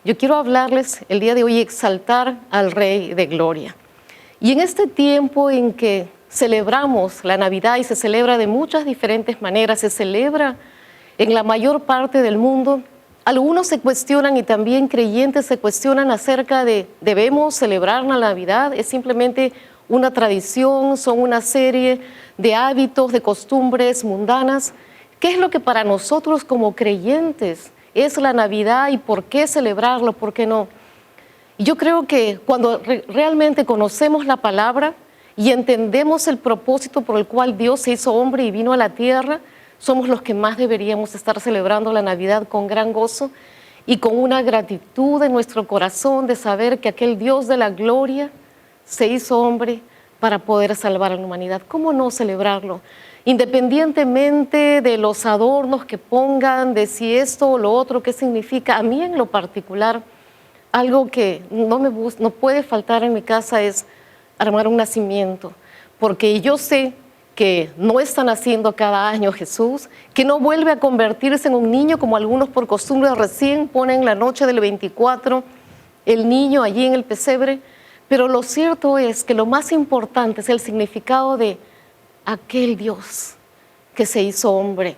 Yo quiero hablarles el día de hoy, exaltar al Rey de Gloria. Y en este tiempo en que celebramos la Navidad y se celebra de muchas diferentes maneras, se celebra en la mayor parte del mundo, algunos se cuestionan y también creyentes se cuestionan acerca de, ¿debemos celebrar la Navidad? ¿Es simplemente una tradición? ¿Son una serie de hábitos, de costumbres mundanas? ¿Qué es lo que para nosotros como creyentes es la Navidad y por qué celebrarlo, por qué no? Yo creo que cuando realmente conocemos la palabra y entendemos el propósito por el cual Dios se hizo hombre y vino a la tierra, somos los que más deberíamos estar celebrando la Navidad con gran gozo y con una gratitud en nuestro corazón de saber que aquel Dios de la gloria se hizo hombre para poder salvar a la humanidad. ¿Cómo no celebrarlo? Independientemente de los adornos que pongan, de si esto o lo otro, qué significa, a mí en lo particular, algo que no puede faltar en mi casa es armar un nacimiento, porque yo sé que no está naciendo cada año Jesús, que no vuelve a convertirse en un niño como algunos por costumbre recién ponen la noche del 24 el niño allí en el pesebre, pero lo cierto es que lo más importante es el significado de aquel Dios que se hizo hombre.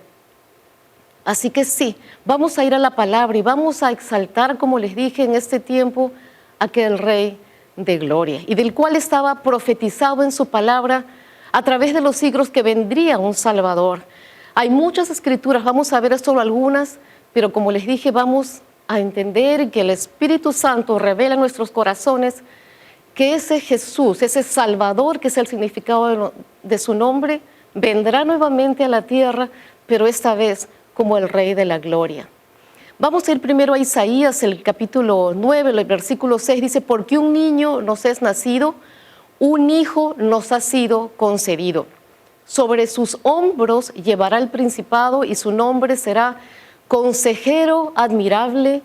Así que sí, vamos a ir a la palabra y vamos a exaltar, como les dije en este tiempo, aquel Rey de Gloria y del cual estaba profetizado en su palabra a través de los siglos que vendría un Salvador. Hay muchas escrituras, vamos a ver solo algunas, pero como les dije, vamos a entender que el Espíritu Santo revela en nuestros corazones que ese Jesús, ese Salvador, que es el significado de su nombre, vendrá nuevamente a la tierra, pero esta vez como el Rey de la Gloria. Vamos a ir primero a Isaías, el capítulo 9, el versículo 6, dice, porque un niño nos es nacido, un hijo nos ha sido concedido. Sobre sus hombros llevará el principado y su nombre será Consejero Admirable,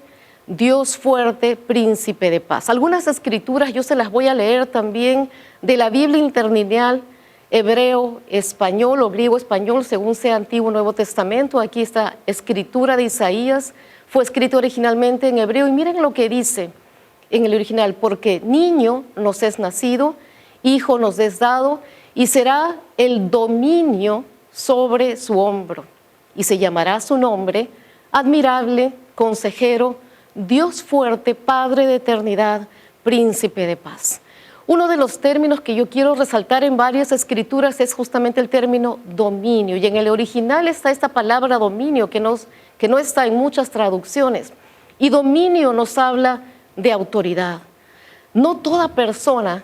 Dios Fuerte, Príncipe de Paz. Algunas escrituras yo se las voy a leer también de la Biblia interlineal, hebreo, español o griego español, según sea Antiguo o Nuevo Testamento. Aquí está escritura de Isaías, fue escrito originalmente en hebreo y miren lo que dice en el original, porque niño nos es nacido, hijo nos es dado y será el dominio sobre su hombro y se llamará su nombre Admirable, Consejero, Dios Fuerte, Padre de Eternidad, Príncipe de Paz. Uno de los términos que yo quiero resaltar en varias escrituras es justamente el término dominio. Y en el original está esta palabra dominio que no está en muchas traducciones. Y dominio nos habla de autoridad. No toda persona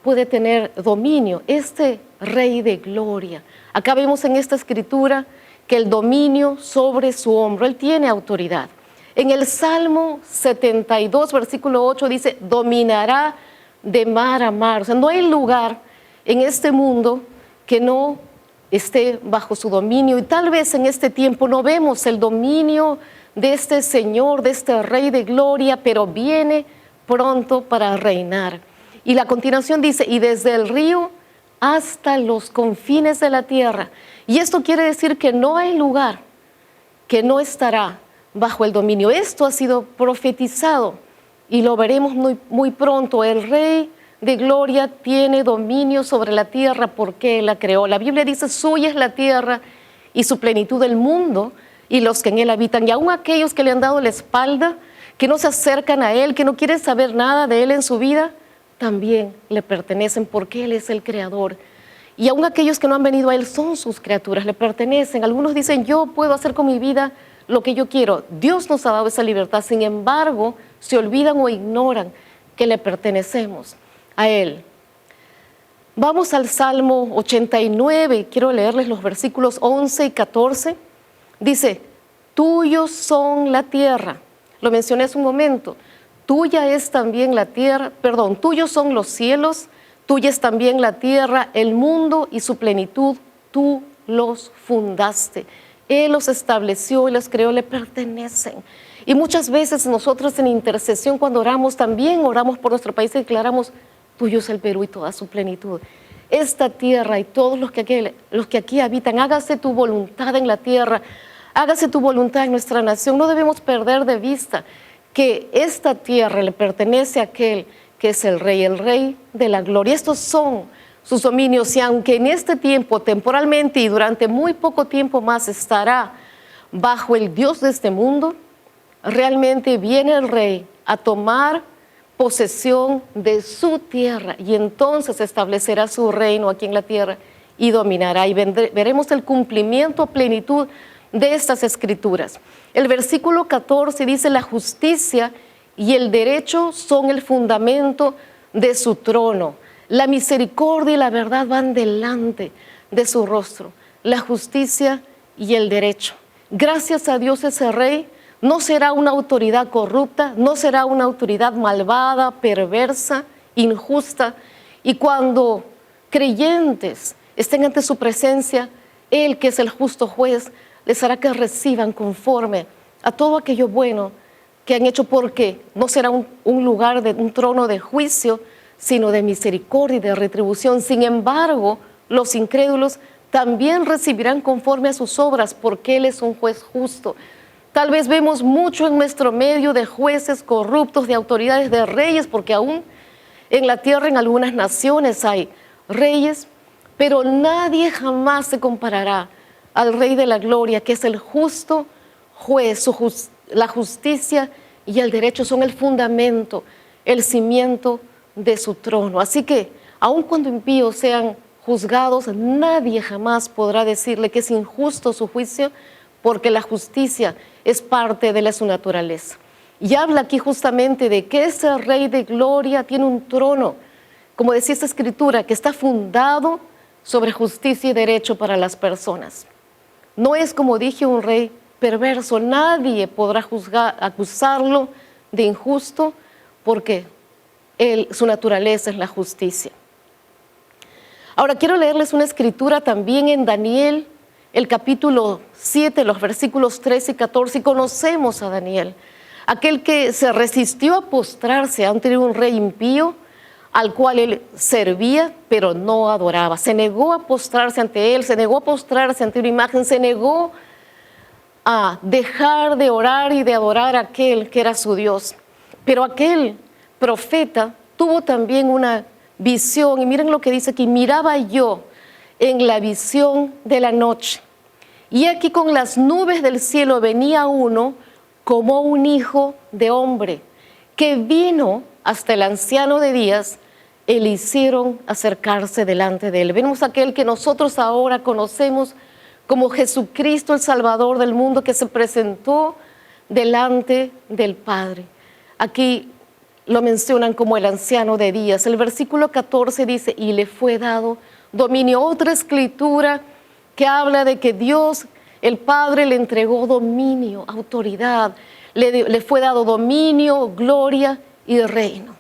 puede tener dominio. Este Rey de Gloria. Acá vemos en esta escritura que el dominio sobre su hombro, Él tiene autoridad. En el Salmo 72, versículo 8 dice, dominará de mar a mar. O sea, no hay lugar en este mundo que no esté bajo su dominio. Y tal vez en este tiempo no vemos el dominio de este Señor, de este Rey de Gloria, pero viene pronto para reinar. Y la continuación dice, y desde el río hasta los confines de la tierra. Y esto quiere decir que no hay lugar que no estará bajo el dominio. Esto ha sido profetizado y lo veremos muy pronto. El Rey de Gloria tiene dominio sobre la tierra porque Él la creó. La Biblia dice, suya es la tierra y su plenitud del mundo y los que en Él habitan. Y aún aquellos que le han dado la espalda, que no se acercan a Él, que no quieren saber nada de Él en su vida, también le pertenecen porque Él es el creador. Y aún aquellos que no han venido a Él son sus criaturas, le pertenecen. Algunos dicen, yo puedo hacer con mi vida lo que yo quiero. Dios nos ha dado esa libertad, sin embargo, se olvidan o ignoran que le pertenecemos a Él. Vamos al Salmo 89, quiero leerles los versículos 11 y 14. Dice, tuyos son la tierra, lo mencioné hace un momento, tuya es también la tierra, tuyos son los cielos, tuya es también la tierra, el mundo y su plenitud, tú los fundaste. Él los estableció y los creó, le pertenecen. Y muchas veces nosotros en intercesión cuando oramos, también oramos por nuestro país y declaramos, tuyo es el Perú y toda su plenitud. Esta tierra y todos los que aquí habitan, hágase tu voluntad en la tierra, hágase tu voluntad en nuestra nación. No debemos perder de vista que esta tierra le pertenece a aquel que es el Rey de la gloria. Estos son sus dominios, y aunque en este tiempo, temporalmente y durante muy poco tiempo más, estará bajo el Dios de este mundo, realmente viene el Rey a tomar posesión de su tierra, y entonces establecerá su reino aquí en la tierra y dominará, y veremos el cumplimiento a plenitud de estas escrituras. El versículo 14 dice: la justicia y el derecho son el fundamento de su trono. La misericordia y la verdad van delante de su rostro. La justicia y el derecho. Gracias a Dios, ese rey no será una autoridad corrupta, no será una autoridad malvada, perversa, injusta. Y cuando creyentes estén ante su presencia, Él, que es el justo juez, les hará que reciban conforme a todo aquello bueno que han hecho, porque no será un lugar de un trono de juicio, sino de misericordia y de retribución. Sin embargo, los incrédulos también recibirán conforme a sus obras, porque Él es un juez justo. Tal vez vemos mucho en nuestro medio de jueces corruptos, de autoridades, de reyes, porque aún en la tierra, en algunas naciones hay reyes, pero nadie jamás se comparará al Rey de la Gloria, que es el justo juez. La justicia y el derecho son el fundamento, el cimiento de su trono. Así que, aun cuando impíos sean juzgados, nadie jamás podrá decirle que es injusto su juicio, porque la justicia es parte de su naturaleza. Y habla aquí justamente de que ese Rey de Gloria tiene un trono, como decía esta escritura, que está fundado sobre justicia y derecho para las personas. No es, como dije, un rey perverso. Nadie podrá acusarlo de injusto, porque su naturaleza es la justicia. Ahora quiero leerles una escritura también en Daniel, el capítulo 7, los versículos 13 y 14. Y conocemos a Daniel, aquel que se resistió a postrarse ante un rey impío, al cual él servía, pero no adoraba. Se negó a postrarse ante él, se negó a postrarse ante una imagen, se negó a dejar de orar y de adorar a aquel que era su Dios. Pero aquel profeta tuvo también una visión, y miren lo que dice aquí: miraba yo en la visión de la noche, y aquí con las nubes del cielo venía uno como un hijo de hombre, que vino hasta el anciano de días, y le hicieron acercarse delante de él. Vemos aquel que nosotros ahora conocemos como Jesucristo, el Salvador del mundo, que se presentó delante del Padre. Aquí lo mencionan como el anciano de días. El versículo 14 dice: y le fue dado dominio. Otra escritura que habla de que Dios, el Padre, le entregó dominio, autoridad, le fue dado dominio, gloria y reino.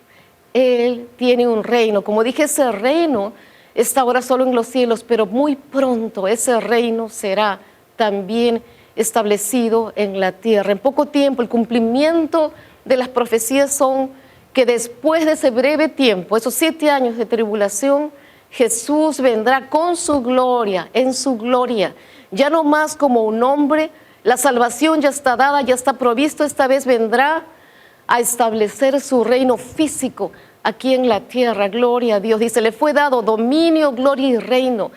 Él tiene un reino. Como dije, ese reino está ahora solo en los cielos, pero muy pronto ese reino será también establecido en la tierra. En poco tiempo, el cumplimiento de las profecías son que después de ese breve tiempo, esos 7 años de tribulación, Jesús vendrá con su gloria, en su gloria, ya no más como un hombre. La salvación ya está dada, ya está provisto. Esta vez vendrá a establecer su reino físico aquí en la tierra. Gloria a Dios. Dice: le fue dado dominio, gloria y reino,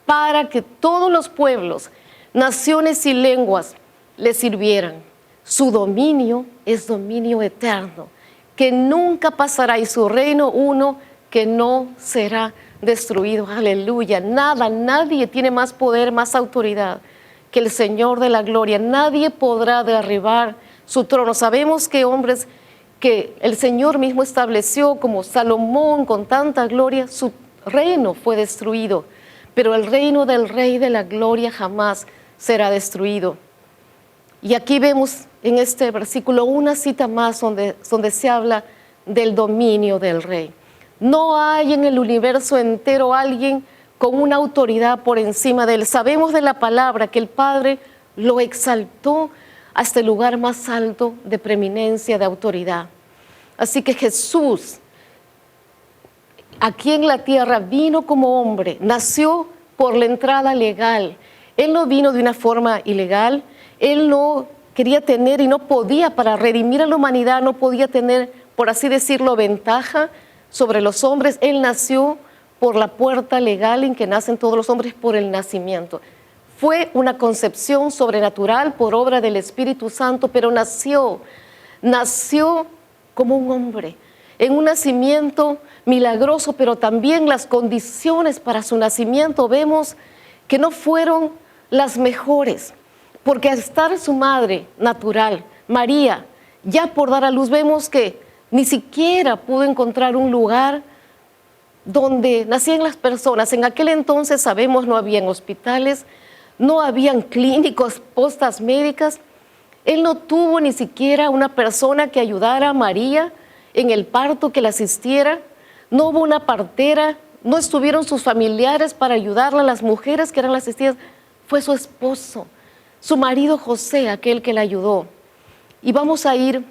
para que todos los pueblos, naciones y lenguas le sirvieran. Su dominio es dominio eterno, que nunca pasará, y su reino uno que no será destruido. Aleluya. Nadie tiene más poder, más autoridad que el Señor de la gloria. Nadie podrá derribar su trono. Sabemos que hombres que el Señor mismo estableció, como Salomón, con tanta gloria, su reino fue destruido, pero el reino del Rey de la gloria jamás será destruido. Y aquí vemos en este versículo una cita más donde se habla del dominio del Rey. No hay en el universo entero alguien con una autoridad por encima de él. Sabemos de la palabra que el Padre lo exaltó hasta el lugar más alto de preeminencia, de autoridad. Así que Jesús, aquí en la tierra, vino como hombre, nació por la entrada legal. Él no vino de una forma ilegal, Él no quería tener y no podía, para redimir a la humanidad, no podía tener, por así decirlo, ventaja sobre los hombres. Él nació por la puerta legal en que nacen todos los hombres, por el nacimiento. Fue una concepción sobrenatural por obra del Espíritu Santo, pero nació como un hombre, en un nacimiento milagroso, pero también las condiciones para su nacimiento vemos que no fueron las mejores, porque al estar su madre natural, María, ya por dar a luz, vemos que ni siquiera pudo encontrar un lugar donde nacían las personas. En aquel entonces, sabemos, no habían hospitales, no habían clínicos, postas médicas. Él no tuvo ni siquiera una persona que ayudara a María en el parto, que la asistiera. No hubo una partera, no estuvieron sus familiares para ayudarla, las mujeres que eran las asistidas. Fue su esposo, su marido José, aquel que la ayudó. Y vamos a ir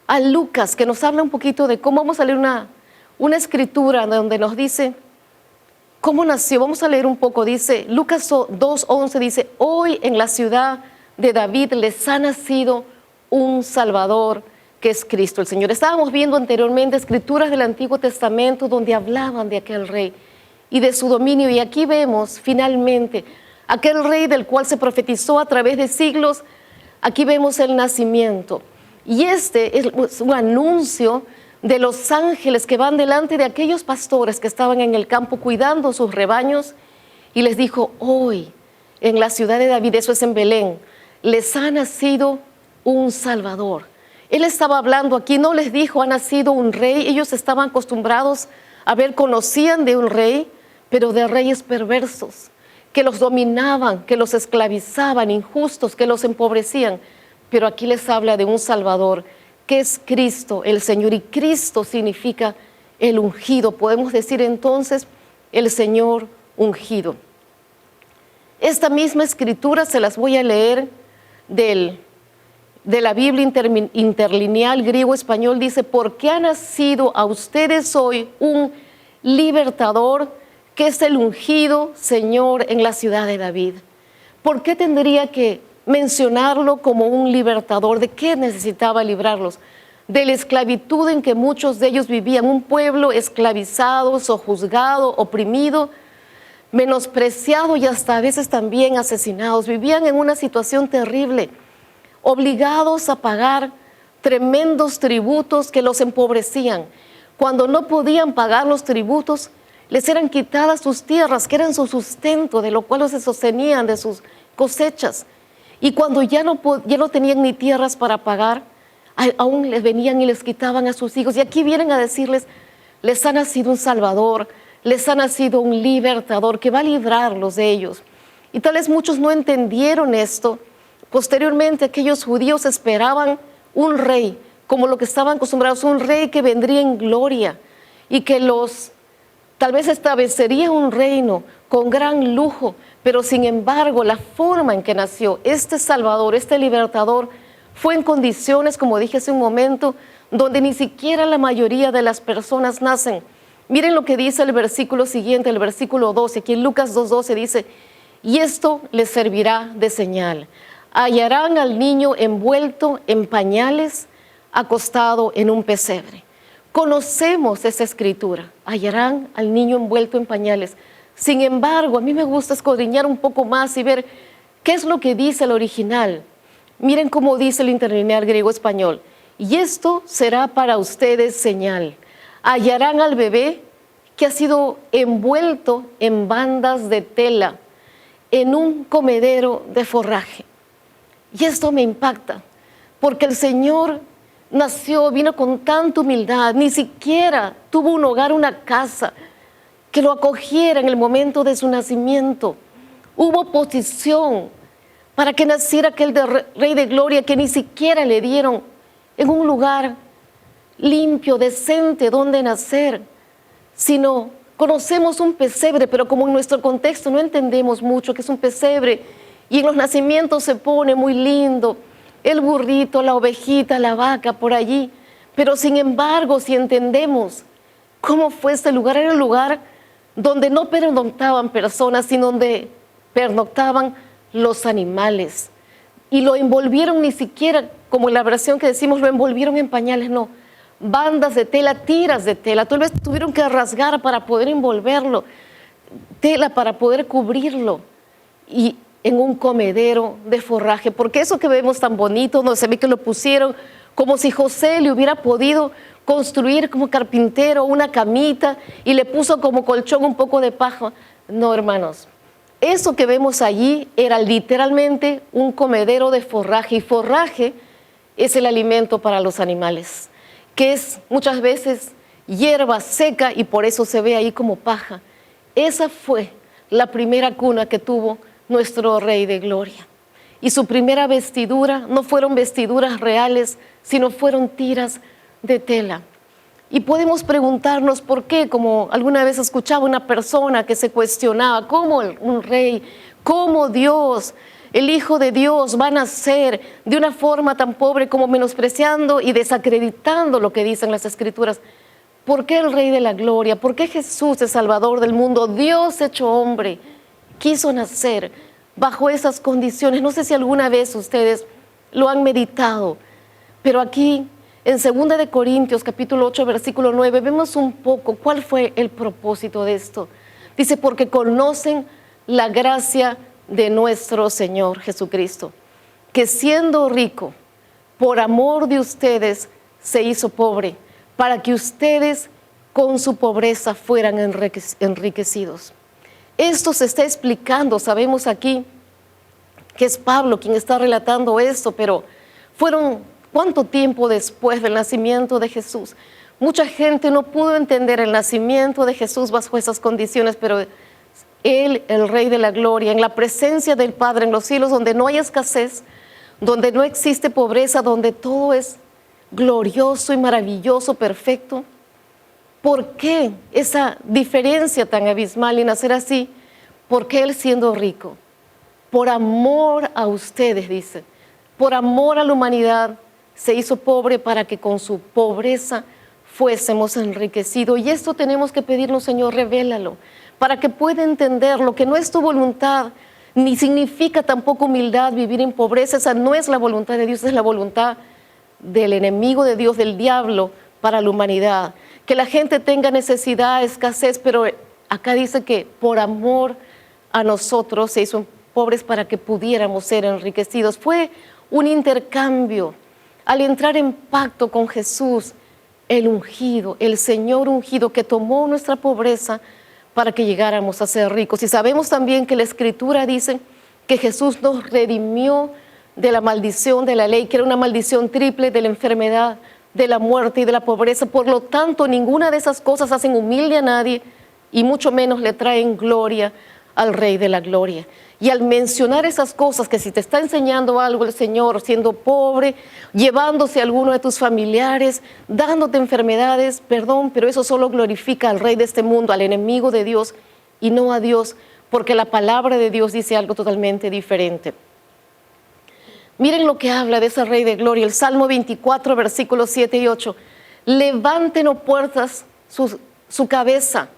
a Lucas, que nos habla un poquito de cómo. Vamos a leer una escritura donde nos dice cómo nació. Vamos a leer un poco. Dice, Lucas 2:11 dice: hoy en la ciudad de David les ha nacido un Salvador, que es Cristo el Señor. Estábamos viendo anteriormente escrituras del Antiguo Testamento donde hablaban de aquel rey y de su dominio, y aquí vemos finalmente aquel rey del cual se profetizó a través de siglos. Aquí vemos el nacimiento, y este es un anuncio de los ángeles que van delante de aquellos pastores que estaban en el campo cuidando sus rebaños, y les dijo: hoy en la ciudad de David, eso es en Belén, les ha nacido un Salvador. Él estaba hablando aquí, no les dijo: ha nacido un rey. Ellos estaban acostumbrados a ver, conocían de un rey, pero de reyes perversos, que los dominaban, que los esclavizaban, injustos, que los empobrecían. Pero aquí les habla de un Salvador, que es Cristo el Señor, y Cristo significa el ungido. Podemos decir entonces el Señor ungido. Esta misma escritura se las voy a leer de la Biblia interlineal griego-español. Dice: porque ha nacido a ustedes hoy un libertador, que es el ungido Señor, en la ciudad de David. ¿Por qué tendría que mencionarlo como un libertador? ¿De qué necesitaba librarlos? De la esclavitud en que muchos de ellos vivían, un pueblo esclavizado, sojuzgado, oprimido, menospreciado y hasta a veces también asesinados. Vivían en una situación terrible, obligados a pagar tremendos tributos que los empobrecían. Cuando no podían pagar los tributos, les eran quitadas sus tierras, que eran su sustento, de lo cual se sostenían de sus cosechas. Y cuando ya no tenían ni tierras para pagar, aún les venían y les quitaban a sus hijos. Y aquí vienen a decirles: les ha nacido un Salvador, les ha nacido un libertador que va a librarlos de ellos. Y tal vez muchos no entendieron esto. Posteriormente, aquellos judíos esperaban un rey, como lo que estaban acostumbrados, un rey que vendría en gloria y que tal vez establecería un reino con gran lujo. Pero sin embargo, la forma en que nació este Salvador, este libertador, fue en condiciones, como dije hace un momento, donde ni siquiera la mayoría de las personas nacen. Miren lo que dice el versículo siguiente, el versículo 12, aquí en Lucas 2:12 dice: y esto les servirá de señal. Hallarán al niño envuelto en pañales, acostado en un pesebre. Conocemos esa escritura: hallarán al niño envuelto en pañales. Sin embargo, a mí me gusta escudriñar un poco más y ver qué es lo que dice el original. Miren cómo dice el interlineal griego-español: y esto será para ustedes señal. Hallarán al bebé que ha sido envuelto en bandas de tela, en un comedero de forraje. Y esto me impacta, porque el Señor vino con tanta humildad, ni siquiera tuvo un hogar, una casa que lo acogiera en el momento de su nacimiento. Hubo oposición para que naciera aquel Rey de Gloria, que ni siquiera le dieron en un lugar limpio, decente, donde nacer, sino conocemos un pesebre, pero como en nuestro contexto no entendemos mucho qué es un pesebre, y en los nacimientos se pone muy lindo el burrito, la ovejita, la vaca por allí, pero sin embargo, si entendemos cómo fue este lugar, era el lugar donde no pernoctaban personas, sino donde pernoctaban los animales. y lo envolvieron, ni siquiera como en la versión que decimos, lo envolvieron en pañales, no, bandas de tela, tiras de tela, tal vez tuvieron que rasgar para poder envolverlo, tela para poder cubrirlo, y en un comedero de forraje, porque eso que vemos tan bonito, no se ve que lo pusieron como si José le hubiera podido construir como carpintero una camita y le puso como colchón un poco de paja. No, hermanos, eso que vemos allí era literalmente un comedero de forraje, y forraje es el alimento para los animales, que es muchas veces hierba seca y por eso se ve ahí como paja. Esa fue la primera cuna que tuvo nuestro Rey de Gloria. Y su primera vestidura no fueron vestiduras reales, sino fueron tiras de tela. Y podemos preguntarnos por qué, como alguna vez escuchaba una persona que se cuestionaba, ¿cómo un rey, cómo Dios, el Hijo de Dios, va a nacer de una forma tan pobre, como menospreciando y desacreditando lo que dicen las Escrituras? ¿Por qué el Rey de la Gloria? ¿Por qué Jesús, el Salvador del mundo, Dios hecho hombre, quiso nacer bajo esas condiciones? No sé si alguna vez ustedes lo han meditado, pero aquí en 2 de Corintios capítulo 8 versículo 9 vemos un poco cuál fue el propósito de esto. Dice, porque conocen la gracia de nuestro Señor Jesucristo, que siendo rico, por amor de ustedes se hizo pobre, para que ustedes con su pobreza fueran enriquecidos. Esto se está explicando, sabemos aquí que es Pablo quien está relatando esto, pero fueron ¿cuánto tiempo después del nacimiento de Jesús? Mucha gente no pudo entender el nacimiento de Jesús bajo esas condiciones, pero Él, el Rey de la Gloria, en la presencia del Padre en los cielos, donde no hay escasez, donde no existe pobreza, donde todo es glorioso y maravilloso, perfecto. ¿Por qué esa diferencia tan abismal y nacer así? Porque Él, siendo rico, por amor a ustedes, dice, por amor a la humanidad, se hizo pobre para que con su pobreza fuésemos enriquecidos. Y esto tenemos que pedirnos, Señor, revélalo, para que pueda entender lo que no es tu voluntad, ni significa tampoco humildad vivir en pobreza. Esa no es la voluntad de Dios, es la voluntad del enemigo de Dios, del diablo, para la humanidad. Que la gente tenga necesidad, escasez, pero acá dice que por amor a nosotros se hizo pobres para que pudiéramos ser enriquecidos. Fue un intercambio. Al entrar en pacto con Jesús, el ungido, el Señor ungido, que tomó nuestra pobreza para que llegáramos a ser ricos. Y sabemos también que la Escritura dice que Jesús nos redimió de la maldición de la ley, que era una maldición triple, de la enfermedad, de la muerte y de la pobreza. Por lo tanto, ninguna de esas cosas hacen humilde a nadie y mucho menos le traen gloria al Rey de la Gloria. Y al mencionar esas cosas, que si te está enseñando algo el Señor, siendo pobre, llevándose a alguno de tus familiares, dándote enfermedades, perdón, pero eso solo glorifica al rey de este mundo, al enemigo de Dios, y no a Dios, porque la palabra de Dios dice algo totalmente diferente. Miren lo que habla de ese Rey de Gloria, el Salmo 24, versículos 7 y 8. Levanten, oh puertas, su cabeza,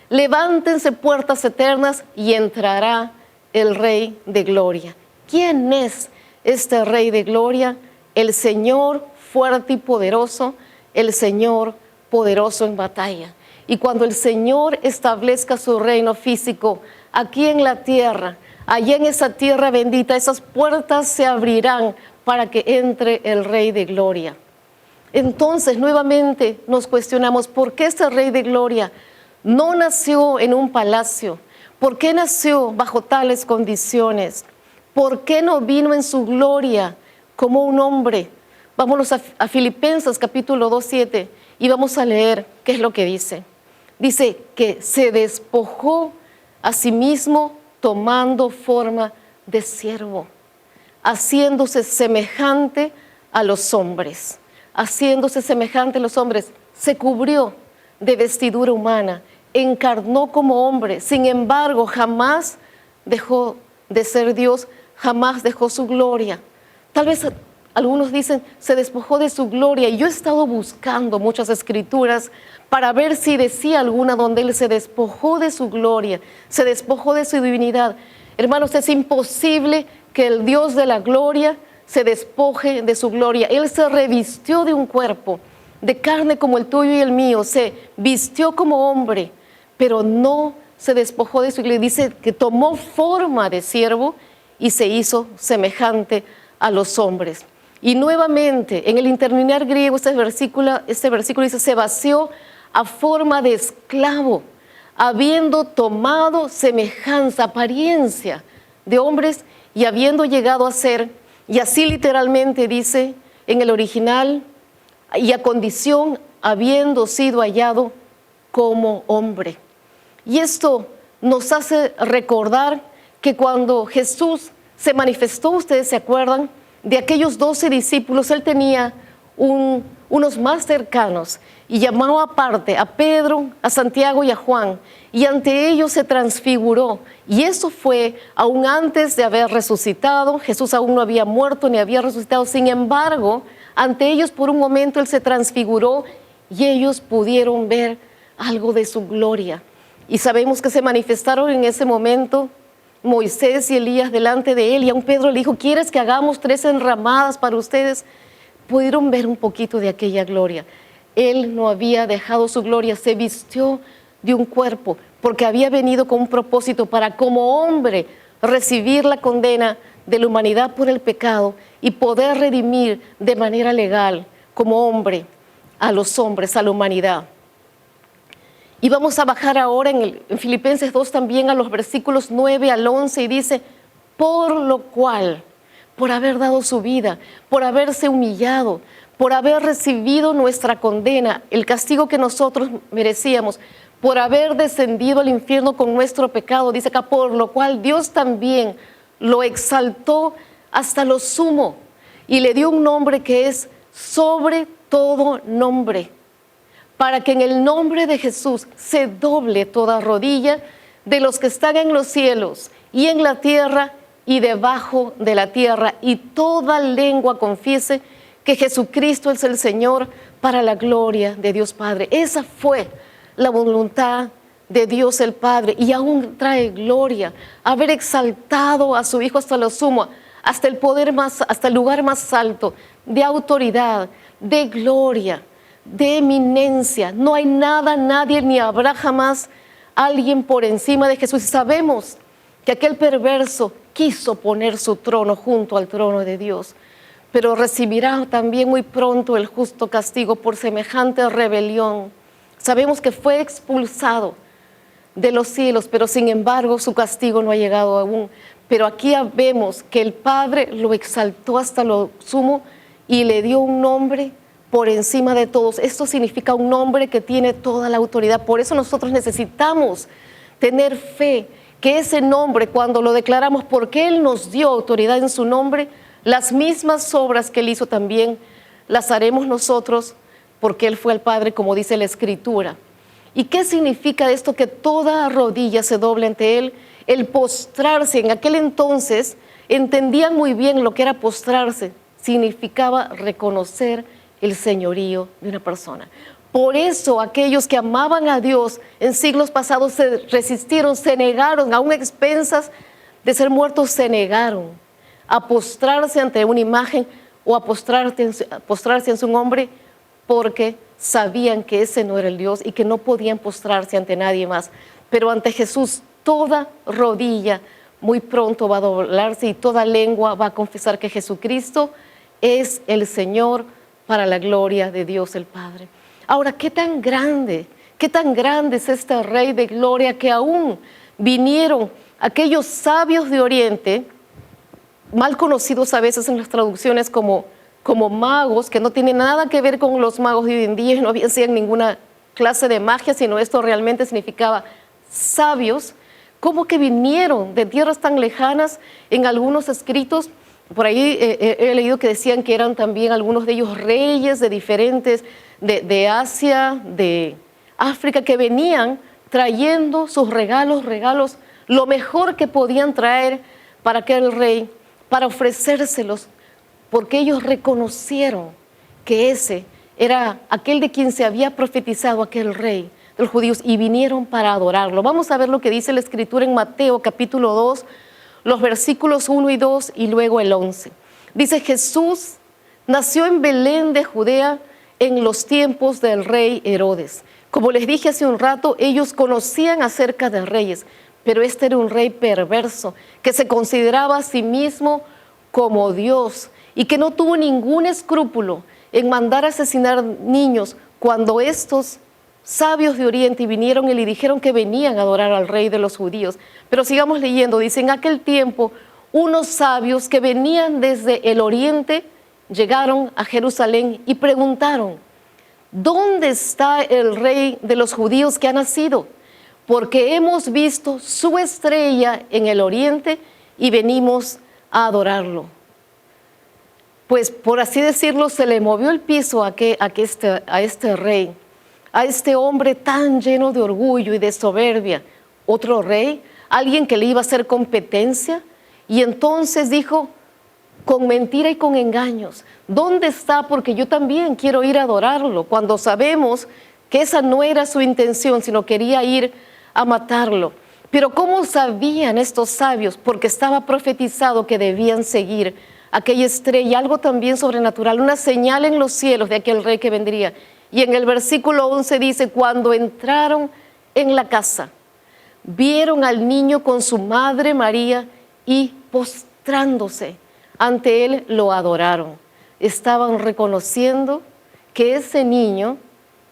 levántense puertas eternas y entrará el Rey de Gloria. ¿Quién es este Rey de Gloria? El Señor fuerte y poderoso, el Señor poderoso en batalla. Y cuando el Señor establezca su reino físico aquí en la tierra, allá en esa tierra bendita, esas puertas se abrirán para que entre el Rey de Gloria. Entonces, nuevamente nos cuestionamos, ¿por qué este Rey de Gloria no nació en un palacio? ¿Por qué nació bajo tales condiciones? ¿Por qué no vino en su gloria como un hombre? Vámonos a Filipenses capítulo 2, 7 y vamos a leer qué es lo que dice. Dice que se despojó a sí mismo tomando forma de siervo, haciéndose semejante a los hombres. Haciéndose semejante a los hombres, se cubrió de vestidura humana, encarnó como hombre, sin embargo jamás dejó de ser Dios, jamás dejó su gloria. Tal vez algunos dicen, se despojó de su gloria, y yo he estado buscando muchas escrituras para ver si decía alguna donde Él se despojó de su gloria, se despojó de su divinidad. Hermanos, es imposible que el Dios de la gloria se despoje de su gloria. Él se revistió de un cuerpo de carne como el tuyo y el mío, se vistió como hombre, pero no se despojó de su gloria. Dice que tomó forma de siervo y se hizo semejante a los hombres. Y nuevamente, en el interlinear griego, este versículo dice, se vació a forma de esclavo, habiendo tomado semejanza, apariencia de hombres y habiendo llegado a ser, y así literalmente dice en el original, y a condición habiendo sido hallado como hombre. Y esto nos hace recordar que cuando Jesús se manifestó, ustedes se acuerdan, de aquellos 12 discípulos, él tenía unos más cercanos y llamaba aparte a Pedro, a Santiago y a Juan, y ante ellos se transfiguró. Y eso fue aún antes de haber resucitado. Jesús aún no había muerto ni había resucitado. Sin embargo, ante ellos por un momento él se transfiguró y ellos pudieron ver algo de su gloria. Y sabemos que se manifestaron en ese momento Moisés y Elías delante de él, y aún Pedro le dijo, ¿quieres que hagamos 3 enramadas para ustedes? Pudieron ver un poquito de aquella gloria. Él no había dejado su gloria, se vistió de un cuerpo, porque había venido con un propósito para como hombre recibir la condena de la humanidad por el pecado y poder redimir de manera legal como hombre a los hombres, a la humanidad. Y vamos a bajar ahora en Filipenses 2 también a los versículos 9 al 11 y dice, por lo cual, por haber dado su vida, por haberse humillado, por haber recibido nuestra condena, el castigo que nosotros merecíamos, por haber descendido al infierno con nuestro pecado, dice acá, por lo cual Dios también lo exaltó hasta lo sumo y le dio un nombre que es sobre todo nombre, para que en el nombre de Jesús se doble toda rodilla de los que están en los cielos y en la tierra y debajo de la tierra, y toda lengua confiese que Jesucristo es el Señor, para la gloria de Dios Padre. Esa fue la voluntad de Dios el Padre, y aún trae gloria haber exaltado a su Hijo hasta lo sumo, hasta el poder más, hasta el lugar más alto de autoridad, de gloria, de eminencia. No hay nada, nadie, ni habrá jamás alguien por encima de Jesús. Y sabemos que aquel perverso quiso poner su trono junto al trono de Dios, pero recibirá también muy pronto el justo castigo por semejante rebelión. Sabemos que fue expulsado de los cielos, pero sin embargo su castigo no ha llegado aún. Pero aquí vemos que el Padre lo exaltó hasta lo sumo y le dio un nombre por encima de todos. Esto significa un nombre que tiene toda la autoridad. Por eso nosotros necesitamos tener fe que ese nombre, cuando lo declaramos, porque Él nos dio autoridad en su nombre, las mismas obras que Él hizo también las haremos nosotros, porque Él fue el Padre, como dice la Escritura. ¿Y qué significa esto? Que toda rodilla se doble ante Él. El postrarse, en aquel entonces entendían muy bien lo que era postrarse. Significaba reconocer el señorío de una persona. Por eso aquellos que amaban a Dios en siglos pasados se resistieron, se negaron, aún a expensas de ser muertos, se negaron a postrarse ante una imagen o a postrarse en su nombre, porque sabían que ese no era el Dios y que no podían postrarse ante nadie más. Pero ante Jesús toda rodilla muy pronto va a doblarse y toda lengua va a confesar que Jesucristo es el Señor, para la gloria de Dios el Padre. Ahora, qué tan grande es este Rey de Gloria, que aún vinieron aquellos sabios de Oriente, mal conocidos a veces en las traducciones como magos, que no tienen nada que ver con los magos de hoy en día, no hacían ninguna clase de magia, sino esto realmente significaba sabios, como que vinieron de tierras tan lejanas. En algunos escritos, por ahí he leído que decían que eran también algunos de ellos reyes de diferentes, de Asia, de África, que venían trayendo sus regalos, lo mejor que podían traer para aquel rey, para ofrecérselos, porque ellos reconocieron que ese era aquel de quien se había profetizado aquel rey de los judíos, y vinieron para adorarlo. Vamos a ver lo que dice la Escritura en Mateo capítulo 2, los versículos 1 y 2 y luego el 11. Dice, Jesús nació en Belén de Judea en los tiempos del rey Herodes. Como les dije hace un rato, ellos conocían acerca de reyes, pero este era un rey perverso que se consideraba a sí mismo como Dios y que no tuvo ningún escrúpulo en mandar a asesinar niños cuando estos sabios de Oriente vinieron y le dijeron que venían a adorar al rey de los judíos. Pero sigamos leyendo, dice, en aquel tiempo unos sabios que venían desde el Oriente llegaron a Jerusalén y preguntaron, ¿dónde está el rey de los judíos que ha nacido? Porque hemos visto su estrella en el Oriente y venimos a adorarlo. Pues por así decirlo, se le movió el piso a este rey, a este hombre tan lleno de orgullo y de soberbia. Otro rey, alguien que le iba a hacer competencia, y entonces dijo, con mentira y con engaños, ¿dónde está? Porque yo también quiero ir a adorarlo, cuando sabemos que esa no era su intención, sino quería ir a matarlo. Pero ¿cómo sabían estos sabios? Porque estaba profetizado que debían seguir aquella estrella, algo también sobrenatural, una señal en los cielos de aquel rey que vendría. Y en el versículo 11 dice, cuando entraron en la casa, vieron al niño con su madre María y postrándose ante él lo adoraron. Estaban reconociendo que ese niño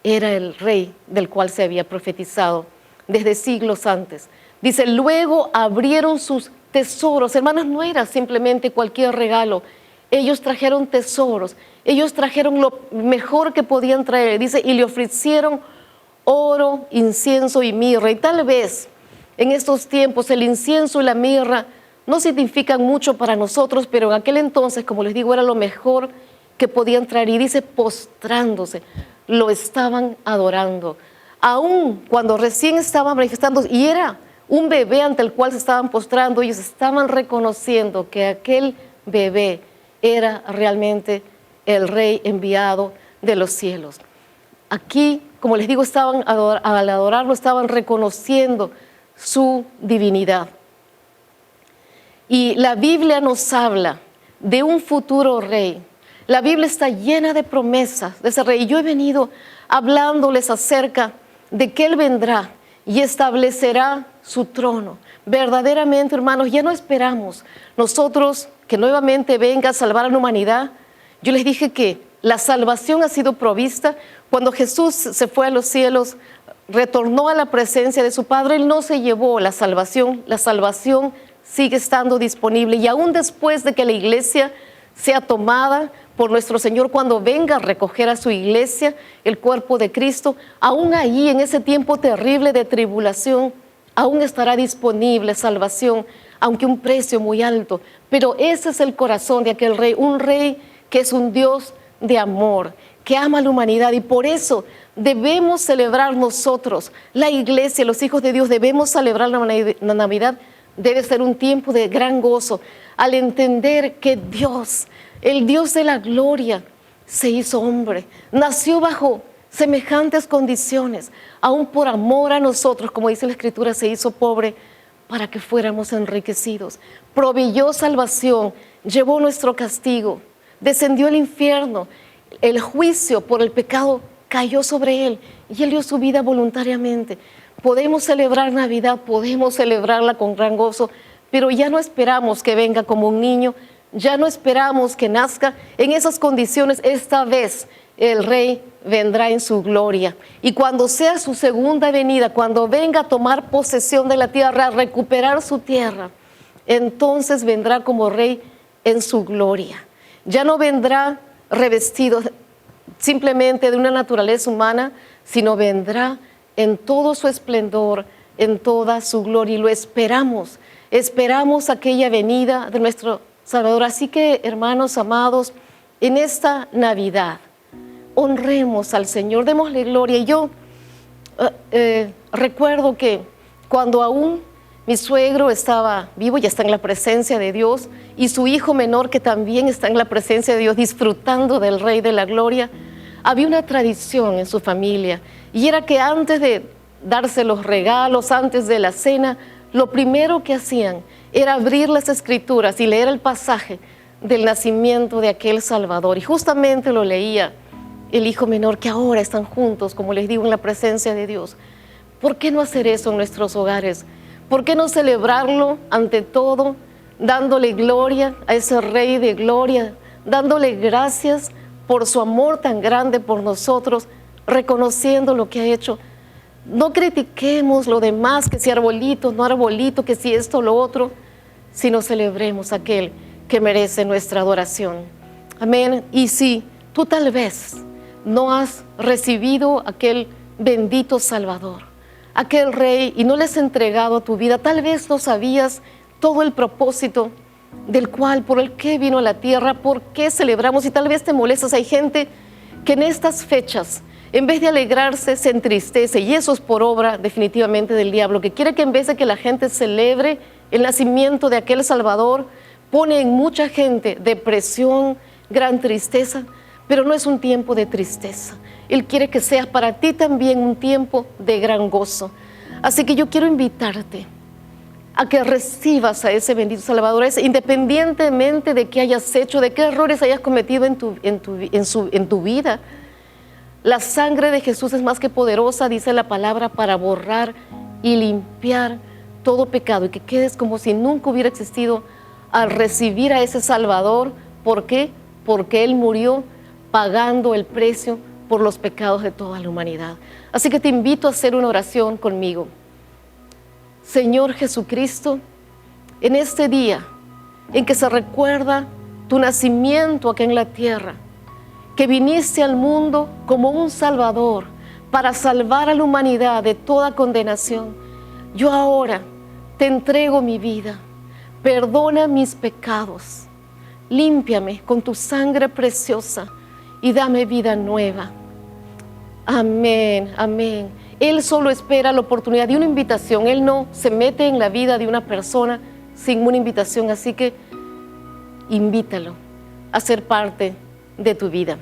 era el rey del cual se había profetizado desde siglos antes. Dice, luego abrieron sus tesoros. Hermanos, no era simplemente cualquier regalo. Ellos trajeron tesoros. Ellos trajeron lo mejor que podían traer. Dice, y le ofrecieron oro, incienso y mirra. Y tal vez en estos tiempos el incienso y la mirra no significan mucho para nosotros, pero en aquel entonces, como les digo, era lo mejor que podían traer. Y dice, postrándose, lo estaban adorando. Aún cuando recién estaban manifestando, y era un bebé ante el cual se estaban postrando, ellos estaban reconociendo que aquel bebé era realmente el rey enviado de los cielos. Aquí, como les digo, al adorarlo, estaban reconociendo su divinidad. Y la Biblia nos habla de un futuro rey. La Biblia está llena de promesas de ese rey. Y yo he venido hablándoles acerca de que Él vendrá y establecerá su trono. Verdaderamente, hermanos, ya no esperamos nosotros que nuevamente venga a salvar a la humanidad. Yo les dije que la salvación ha sido provista. Cuando Jesús se fue a los cielos, retornó a la presencia de su Padre, Él no se llevó la salvación sigue estando disponible. Y aún después de que la iglesia sea tomada por nuestro Señor, cuando venga a recoger a su iglesia, el cuerpo de Cristo, aún allí en ese tiempo terrible de tribulación, aún estará disponible salvación, aunque un precio muy alto. Pero ese es el corazón de aquel rey, un rey que es un Dios de amor, que ama a la humanidad, y por eso debemos celebrar nosotros, la iglesia, los hijos de Dios, debemos celebrar la Navidad. Debe ser un tiempo de gran gozo al entender que Dios, el Dios de la gloria, se hizo hombre, nació bajo semejantes condiciones, aún por amor a nosotros, como dice la Escritura, se hizo pobre para que fuéramos enriquecidos. Proveyó salvación, llevó nuestro castigo, descendió al infierno, el juicio por el pecado cayó sobre Él y Él dio su vida voluntariamente. Podemos celebrar Navidad, podemos celebrarla con gran gozo, pero ya no esperamos que venga como un niño, ya no esperamos que nazca en esas condiciones. Esta vez el Rey vendrá en su gloria. Y cuando sea su segunda venida, cuando venga a tomar posesión de la tierra, a recuperar su tierra, entonces vendrá como Rey en su gloria. Ya no vendrá revestido simplemente de una naturaleza humana, sino vendrá en todo su esplendor, en toda su gloria, y lo esperamos. Esperamos aquella venida de nuestro Salvador. Así que, hermanos amados, en esta Navidad, honremos al Señor, démosle gloria. Y yo recuerdo que cuando aún mi suegro estaba vivo, ya está en la presencia de Dios, y su hijo menor, que también está en la presencia de Dios, disfrutando del Rey de la Gloria, había una tradición en su familia, y era que antes de darse los regalos, antes de la cena, lo primero que hacían era abrir las Escrituras y leer el pasaje del nacimiento de aquel Salvador. Y justamente lo leía el hijo menor, que ahora están juntos, como les digo, en la presencia de Dios. ¿Por qué no hacer eso en nuestros hogares? ¿Por qué no celebrarlo ante todo, dándole gloria a ese Rey de gloria, dándole gracias por su amor tan grande por nosotros, reconociendo lo que ha hecho? No critiquemos lo demás, que si arbolito, no arbolito, que si esto o lo otro, sino celebremos a aquel que merece nuestra adoración. Amén. Y si tú tal vez no has recibido aquel bendito Salvador, aquel Rey, y no le has entregado tu vida, tal vez no sabías todo el propósito del cual, por el que vino a la tierra, por qué celebramos, y tal vez te molestas. Hay gente que en estas fechas, en vez de alegrarse, se entristece, y eso es por obra definitivamente del diablo, que quiere que en vez de que la gente celebre el nacimiento de aquel Salvador, pone en mucha gente depresión, gran tristeza. Pero no es un tiempo de tristeza. Él quiere que sea para ti también un tiempo de gran gozo. Así que yo quiero invitarte a que recibas a ese bendito Salvador, independientemente de qué hayas hecho, de qué errores hayas cometido en tu vida. La sangre de Jesús es más que poderosa, dice la palabra, para borrar y limpiar todo pecado, y que quedes como si nunca hubiera existido al recibir a ese Salvador. ¿Por qué? Porque Él murió pagando el precio por los pecados de toda la humanidad. Así que te invito a hacer una oración conmigo. Señor Jesucristo, en este día en que se recuerda tu nacimiento aquí en la tierra, que viniste al mundo como un Salvador para salvar a la humanidad de toda condenación, yo ahora te entrego mi vida. Perdona mis pecados, límpiame con tu sangre preciosa y dame vida nueva. Amén, amén. Él solo espera la oportunidad de una invitación. Él no se mete en la vida de una persona sin una invitación, así que invítalo a ser parte de tu vida.